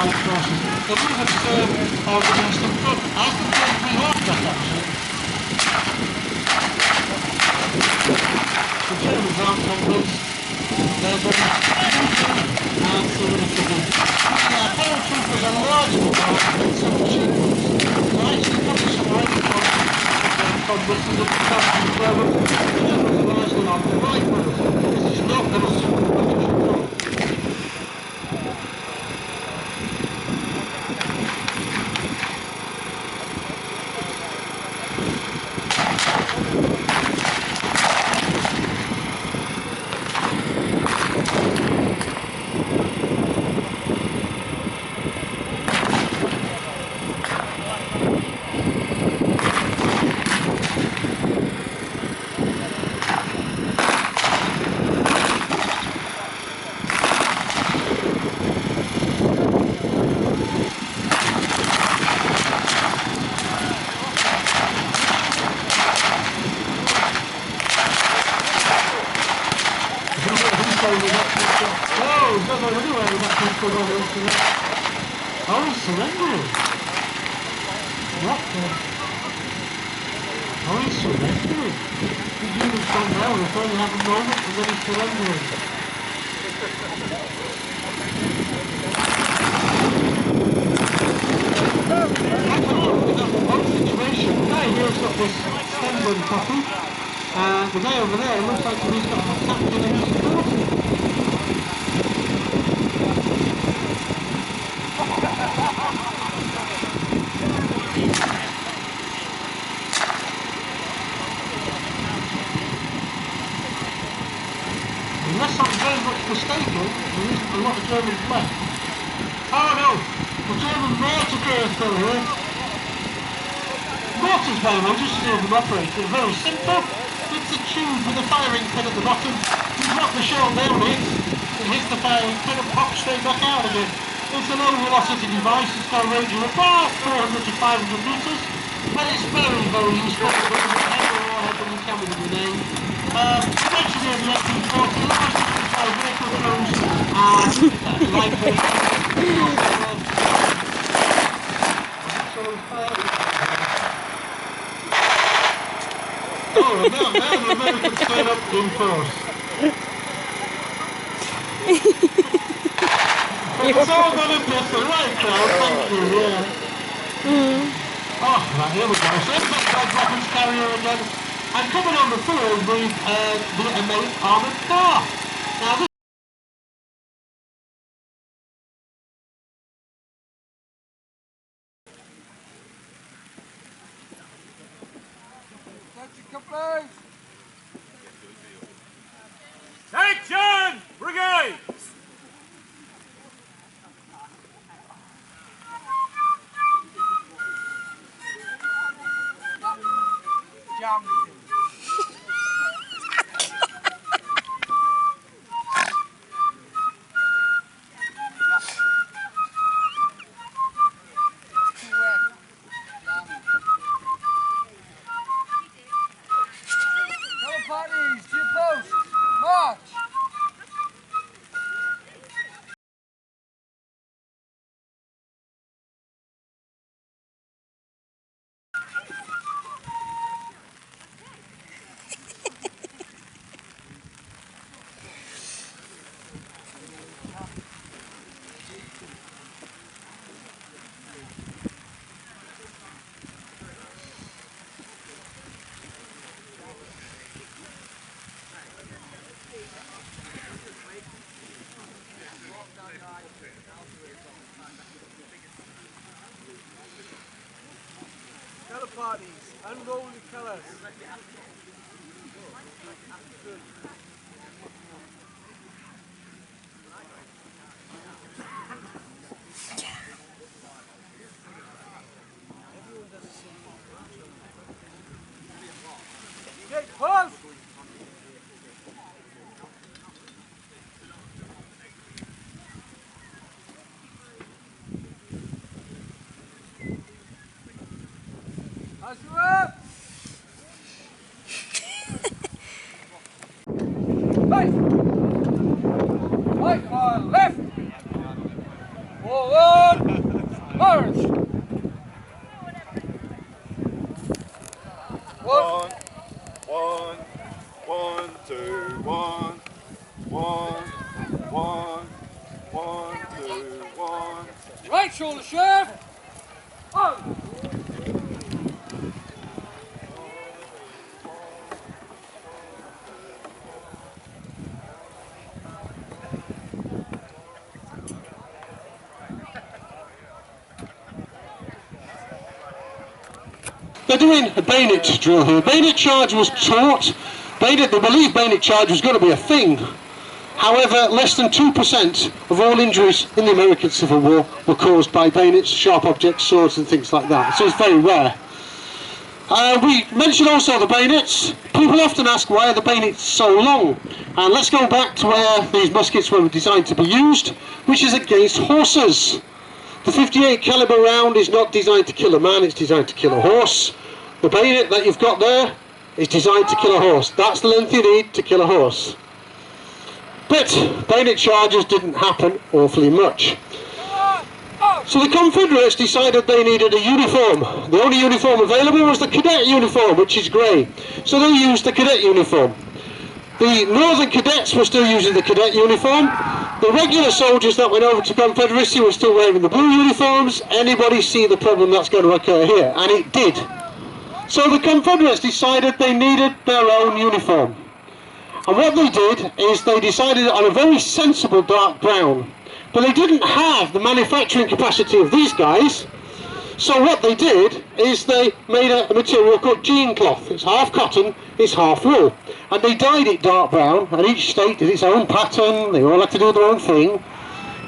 light forces. The movement organised them good. I think they're behind that actually. The Germans aren't convinced. They're going to and see what it can do. Yeah, paratroopers are largely part of some machine guns. So actually probably some early convicts and the capacity level. The Germans are largely on the rifles. This is not going to suit the British at all. Oh, surrendering. What the? Oh, he's surrendering. He's even from now, if only have a moment and then he's surrendering. One situation, the guy here's got this stem gun copy, and the guy over there looks like he's got an attack in his forces. Unless I'm very much mistaken, there isn't a lot of Germans left. Oh no! The German mortar crew is still here. Mortars, by the way, just to see them operate, they're very simple. It's a tube with a firing pin at the bottom. You drop the shell down it hits the firing pin and pops straight back out again. It's a low velocity device, it's got a range of about 400 to 500 metres, but it's very, very useful. It's a heavier warhead than you can with a grenade. Eventually on the Epworth, allows you to fire vehicle crews and lightweight. Oh, now the Americans turn up in force. It's all going to be the right crowd, thank you, yeah. Oh, right, here we go. So it's that weapons carrier again. And coming on the field with the main armoured car. Now this Section Brigade! Jump. Parties, to your posts, march! Colour parties, unroll your colours. Good. Okay, pause! Usher up! Right! Right, left! Forward! March! One, two, one. Right shoulder shaft! On! They're doing a bayonet drill here. Bayonet charge was taught. They believed bayonet charge was going to be a thing. However, less than 2% of all injuries in the American Civil War were caused by bayonets, sharp objects, swords and things like that. So it's very rare. We mentioned also the bayonets. People often ask why are the bayonets so long? And let's go back to where these muskets were designed to be used, which is against horses. The 58 caliber round is not designed to kill a man, it's designed to kill a horse. The bayonet that you've got there is designed to kill a horse. That's the length you need to kill a horse. But bayonet charges didn't happen awfully much. So the Confederates decided they needed a uniform. The only uniform available was the cadet uniform, which is grey. So they used the cadet uniform. The Northern cadets were still using the cadet uniform. The regular soldiers that went over to Confederacy were still wearing the blue uniforms. Anybody see the problem that's going to occur here? And it did. So the Confederates decided they needed their own uniform. And what they did is they decided on a very sensible dark brown. But they didn't have the manufacturing capacity of these guys. So what they did is they made a material called jean cloth. It's half cotton, it's half wool. And they dyed it dark brown, and each state did its own pattern, they all had to do their own thing.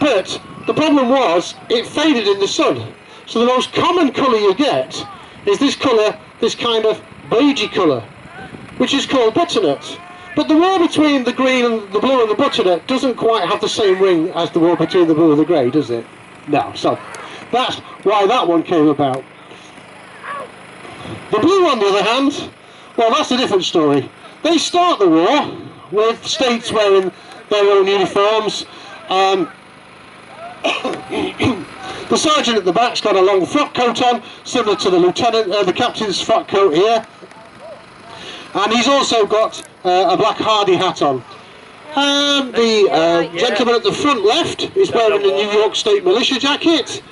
But the problem was, it faded in the sun. So the most common colour you get is this colour, this kind of beigey colour, which is called butternut. But the war between the green and the blue and the butternut doesn't quite have the same ring as the war between the blue and the grey, does it? No, so that's why that one came about. The blue, on the other hand, well, that's a different story. They start the war with states wearing their own uniforms. The sergeant at the back's got a long frock coat on, similar to the captain's frock coat here. And he's also got a black hardy hat on. The gentleman at the front left is wearing a New York State militia jacket.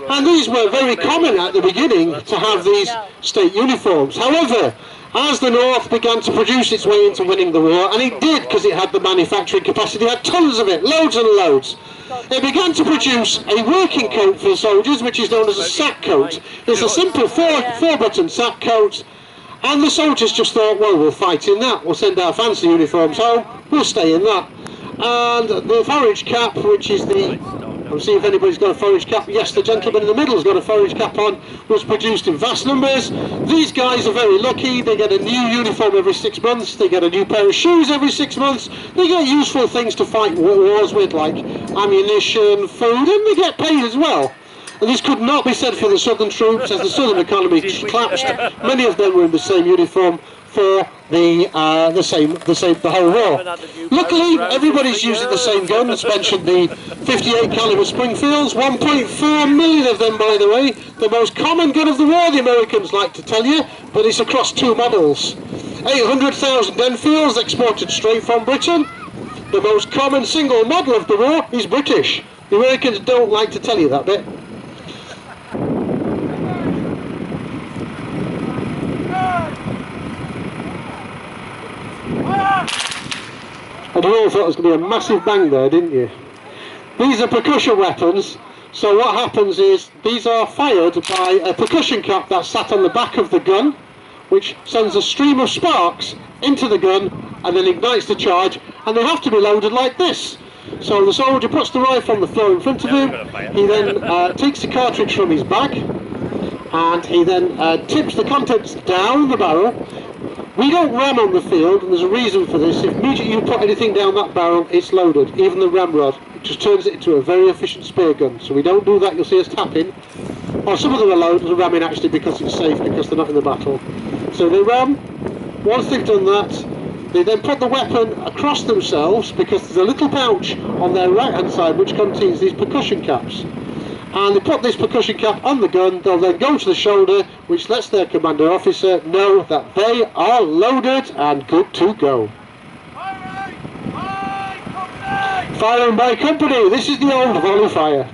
And these were very common at the beginning to have these state uniforms. However, as the North began to produce its way into winning the war, and it did because it had the manufacturing capacity, it had tons of it, loads and loads, it began to produce a working coat for the soldiers, which is known as a sack coat. It's a simple four-button sack coat, and the soldiers just thought, well, we'll fight in that, we'll send our fancy uniforms home, we'll stay in that. And the forage cap, which is I'll see if anybody's got a forage cap. Yes, the gentleman in the middle's got a forage cap on, was produced in vast numbers. These guys are very lucky, they get a new uniform every 6 months, they get a new pair of shoes every 6 months, they get useful things to fight wars with, like ammunition, food, and they get paid as well. And this could not be said for the southern troops, as the southern economy collapsed. Many of them were in the same uniform for the whole war. Luckily, everybody's using the same guns. Mentioned the 58 caliber Springfields, 1.4 million of them, by the way. The most common gun of the war, the Americans like to tell you, but it's across 2 models. 800,000 Enfields exported straight from Britain. The most common single model of the war is British. The Americans don't like to tell you that bit. And you all thought it was going to be a massive bang there, didn't you? These are percussion weapons, so what happens is these are fired by a percussion cap that's sat on the back of the gun, which sends a stream of sparks into the gun and then ignites the charge, and they have to be loaded like this. So the soldier puts the rifle on the floor in front of him, he then takes the cartridge from his bag, and he then tips the contents down the barrel. We don't ram on the field, and there's a reason for this. If immediately you put anything down that barrel, it's loaded, even the ramrod. It just turns it into a very efficient spear gun. So we don't do that, you'll see us tapping. Or some of them are loaded, they're ramming actually because it's safe, because they're not in the battle. So they ram. Once they've done that, they then put the weapon across themselves, because there's a little pouch on their right hand side which contains these percussion caps. and they put this percussion cap on the gun. They'll then go to the shoulder, which lets their commander officer know that they are loaded and good to go. Firing by company. This is the old volley fire.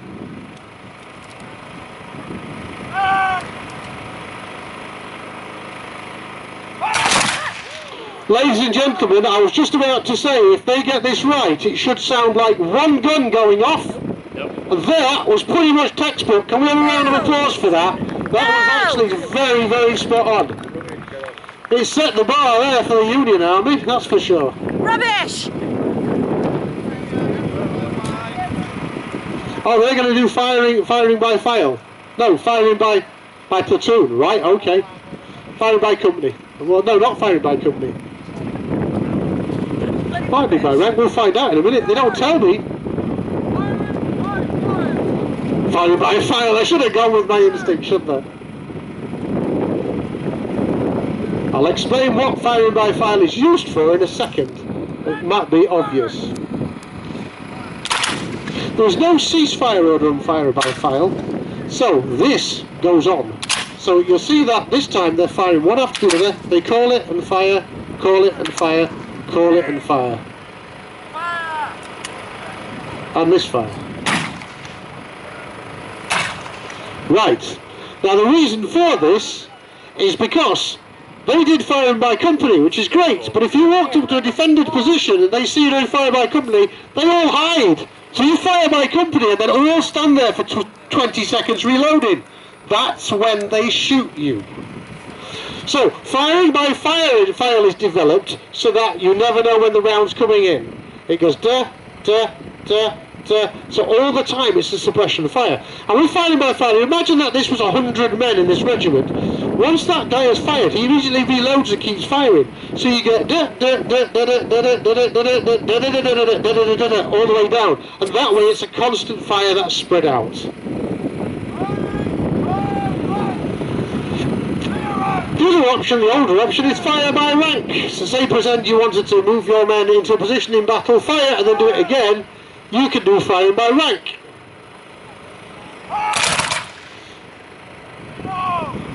Ladies and gentlemen, I was just about to say, if they get this right, it should sound like one gun going off. And that was pretty much textbook. Can we have a round of applause for that? That was actually very, very spot on. It set the bar there for the Union Army, that's for sure. Rubbish! Oh, they're going to do firing by file. No, firing by platoon, right, okay. Firing by company. Well, no, not firing by company. Might be by rank, we'll find out in a minute. They don't tell me. Firing by file, I should have gone with my instinct, shouldn't I? I'll explain what firing by file is used for in a second. It might be obvious. There's no ceasefire order on fire by file, so this goes on. So you'll see that this time they're firing one after the other. They call it and fire, call it and fire, call it and fire. And misfire. Right. Now the reason for this is because they did firing by company, which is great, but if you walked up to a defended position and they see you doing fire by company, they all hide. So you fire by company and then all stand there for 20 seconds reloading. That's when they shoot you. So firing by file is developed so that you never know when the round's coming in. It goes da, da, da, da. So all the time it's a suppression fire. And with firing by file, imagine that this was 100 men in this regiment. Once that guy has fired, he immediately reloads and keeps firing. So you get da, da, da, da, da, da, da, da, da, da, da, da, da, da, all the way down. And that way it's a constant fire that's spread out. The other option, the older option, is fire by rank. So say present you wanted to move your men into a position in battle, fire and then do it again, you can do firing by rank.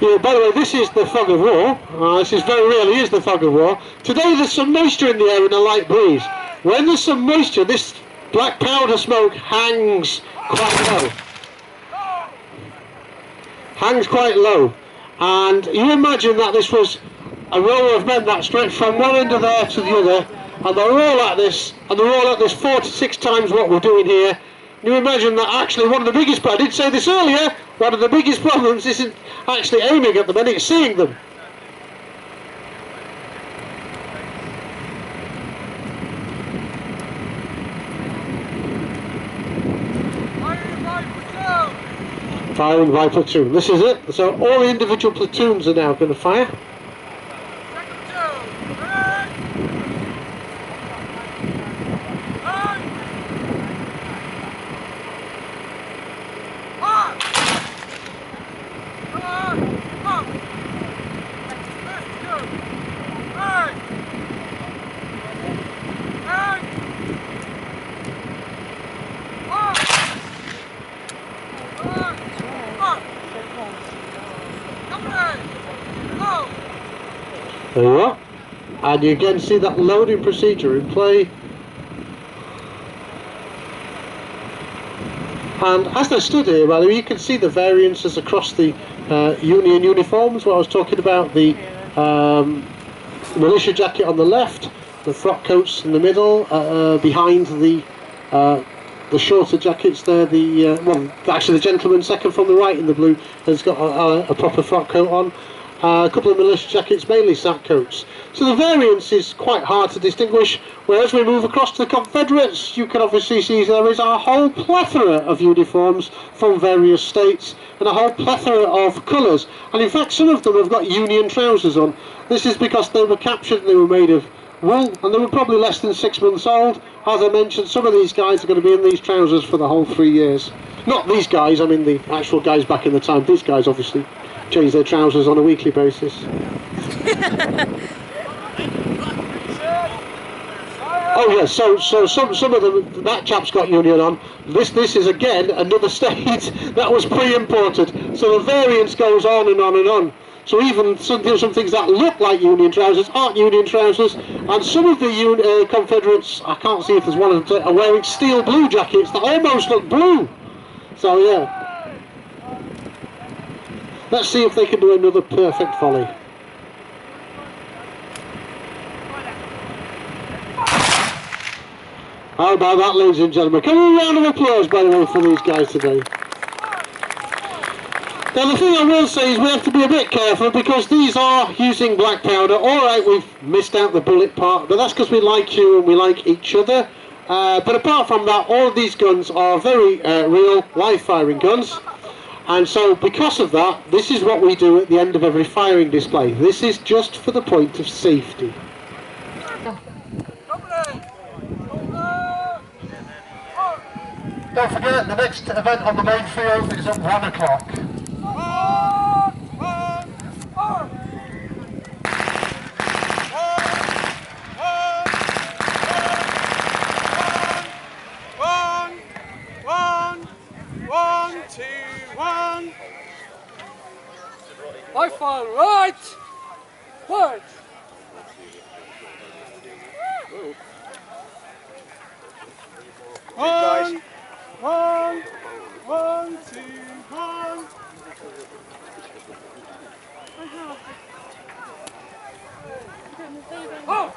Yeah, by the way, this is the fog of war. This is very rarely is the fog of war. Today there's some moisture in the air and a light breeze. When there's some moisture, this black powder smoke hangs quite low. Hangs quite low. And you imagine that this was a row of men that stretched from one end of there to the other, and they're all at this, 4 to 6 times what we're doing here. You imagine that actually one of the biggest, I did say this earlier, one of the biggest problems isn't actually aiming at them, and it's seeing them. Firing by platoon. This is it. So all the individual platoons are now going to fire. There you are. And you again see that loading procedure in play. And as they stood here, by the way, you can see the variances across the Union uniforms. What I was talking about, the militia jacket on the left, the frock coats in the middle, behind the shorter jackets there, actually the gentleman second from the right in the blue has got a proper frock coat on. A couple of militia jackets, mainly sack coats. So the variance is quite hard to distinguish, whereas we move across to the Confederates, you can obviously see there is a whole plethora of uniforms from various states, and a whole plethora of colours. And in fact some of them have got Union trousers on. This is because they were captured and they were made of wool, and they were probably less than 6 months old. As I mentioned, some of these guys are going to be in these trousers for the whole 3 years. Not these guys, I mean the actual guys back in the time. These guys obviously change their trousers on a weekly basis. Oh yeah, so some of them, that chap's got union on. This is again another state that was pre-imported. So the variance goes on and on and on. So even some things that look like union trousers aren't union trousers, and some of the Confederates, I can't see if there's one of them, are wearing steel blue jackets that almost look blue. So yeah, let's see if they can do another perfect volley. How about that, ladies and gentlemen? Can we have a round of applause, by the way, for these guys today? Now the thing I will say is we have to be a bit careful because these are using black powder. Alright, we've missed out the bullet part, but that's because we like you and we like each other. But apart from that, all of these guns are very real, live firing guns. And so because of that, this is what we do at the end of every firing display. This is just for the point of safety. Don't forget, the next event on the main field is at 1 o'clock. One, two, one. I fire right. Right. One, two, one. Out.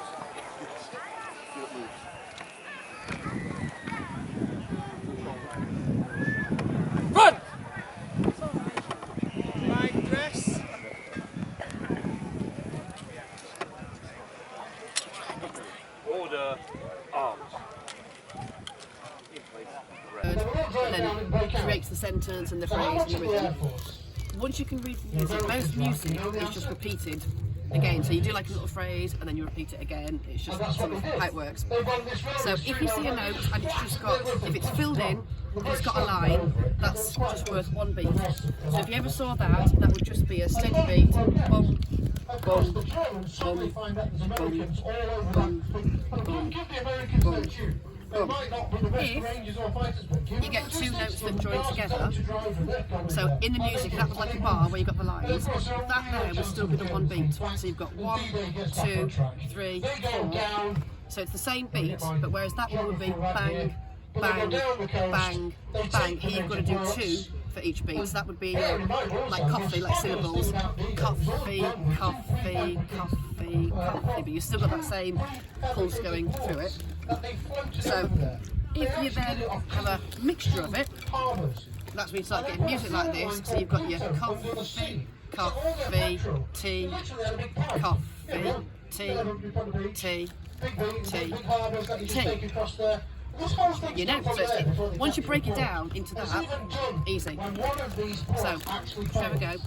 Run. Flag dress. Order. Arms. And then it creates the sentence and the phrase and the rhythm. Once you can read music, most music is just repeated again. So you do like a little phrase and then you repeat it again. It's just sort of how it works. So if you see a note and it's just got, if it's filled in and it's got a line, that's just worth one beat. So if you ever saw that, that would just be a steady beat. Boom, boom, boom, boom, boom, boom, boom, boom. If you get two notes that join together, so in the music that was like a bar where you got the lines, that there would still be the one beat. So you've got 1, 2, 3, 4. So it's the same beat, but whereas that one would be bang, bang, bang, bang. Here you've got to do 2 for each beat. So that would be like coffee, like syllables. Coffee, coffee, coffee, coffee. But you've still got that same pulse going through it. So if you then have a mixture of it, that's when you start getting music like this. So you've got your coffee, coffee, tea, coffee, tea, tea, tea, tea. You know, so it's, once you break it down into that, easy. So, there we go.